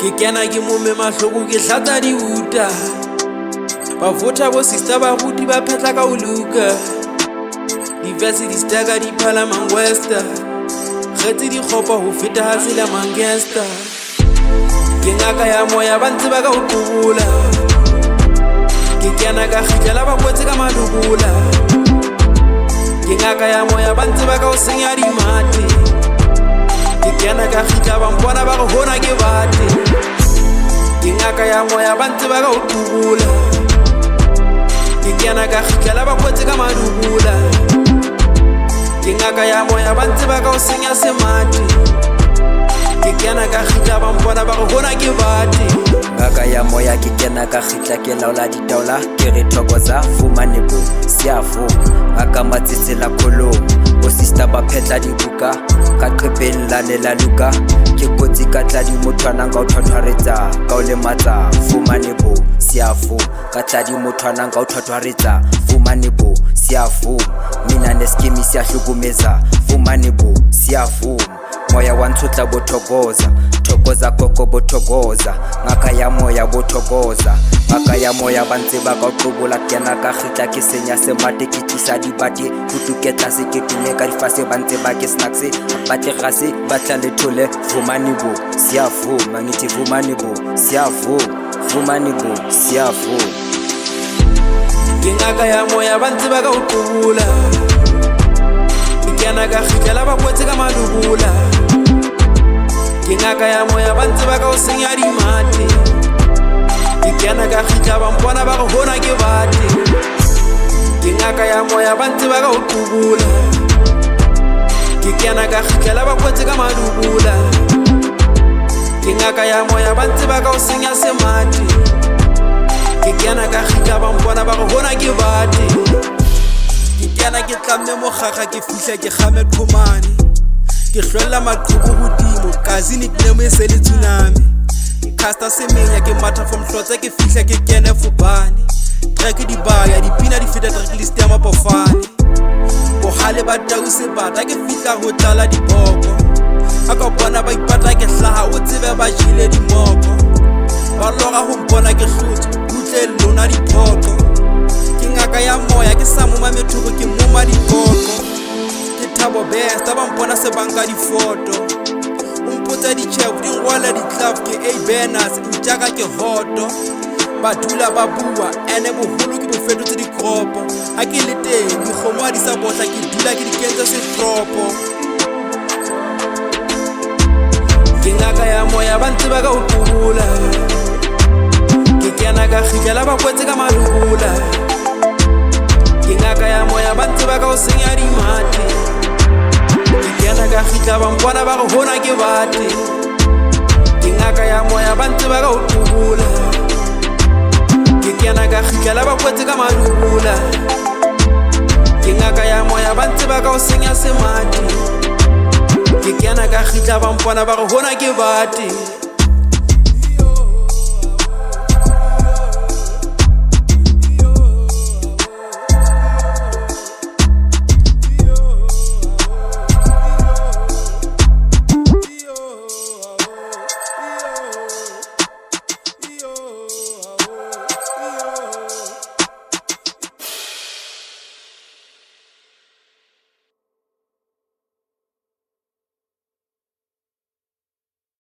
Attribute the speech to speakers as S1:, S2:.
S1: Ke kena ke mo me mahloko ke hlatsa di uta ba vota bo sister ba buti ba phetla ka uluka diverse di staga di phala mangwesta kgetsi di khopa ho feta ha sela mangesta ke ngaka ya moya ba ntse ba ka utubula ke kena ka khitla ba botse ka madubula ke ngaka ya moya ba ntse ba ka o senya di mate ke kena ka khitla ba mpona ba go hona ke bate ke ngaka ya moya ba ntse ba ka utubula ke kena ka khitla ba botse ka madubula ke ngaka ya moya ba ntse ba ka o senya semate ke kena ka khitla ba mpona ba go hona ke bate
S2: ngaka ya moya ke kena ka khitla ke laola ditaola ke re thokoza fumane bo siafo ngaka matsitsela kholo bo sister ba phetla dibuka ka qepella le la luka ke kotsi ka tla di mothwana ka o thwathwaretsa ka o le matsa fumane bo siafo ka tla di mothwana ka o thwathwaretsa fumane bo siafo mina neskimi siyahlukumeza fumane bo siafo moya wa ntshotla bothokoza thokoza koko bothokoza ngaka ya moya bothokoza ngaka ya moya ba ntse ba ka qobola kena ka khitla ke senya semate ke tisa dibate ho tuketla se ke tume ka difase ba ntse ba ke snacks ba tle gase ba tla le thole fumane bo siafo mangithi fumane bo siafo fumane bo siafo
S1: ke ngaka ya moya ba ntse ba ka qobola ke kena ka khitla ba botse ka madubula ke ngaka ya moya ba ntse ba ka o senya di mate ke kena ka khitla ba mpona ba go hona ke bate ke ngaka ya moya ba ntse ba ka o qubula ke kena ka khitla ba botse ka madubula ke ngaka ya moya ba ntse ba ka o senya semate ke kena ka khitla ba mpona ba go hona ke bate ke kena ke tlamme mogakga ke fihla ke game qhomane ke hlolla maqhubu hodimo kazi nickname e se le tsunami casta semenya ke matha from hlotse ke fihla ke kene fubane track di baya dipina di feta track list ya mapofane bohale ba tau se bata ke fihla ho tlala diboko aka bona ba ipata ke hlaha o tsebe ba jile di moko ba loga ho mpona ke hlotse utle lona diphoko ke ngaka ya moya ke sa mo mamethoko ke moma dikoko Thabo best ba mpona se banka di photo umpotsa di chef di ngwala di club ke a banners ntjaka ke hoto ba dula ba bua ene boholo ke bofetotse di kropo a ke le teng di khomwa di sa botla ke dula ke di kentse se tropo ke ngaka ya moya ba ntse ba ka utubula ke kena ka khitla ba kwetse ka madubula ke ngaka ya moya ba ntse ba ka o senya di mate ka khitla ba mpona ba go hona ke bate ke ngaka ya moya ba ntse ba ka utubula ke kena ka khitla ba kwetse ka madubula ke ngaka ya moya ba ntse ba ka o senya semate ke kena ka khitla ba mpona ba go hona ke bate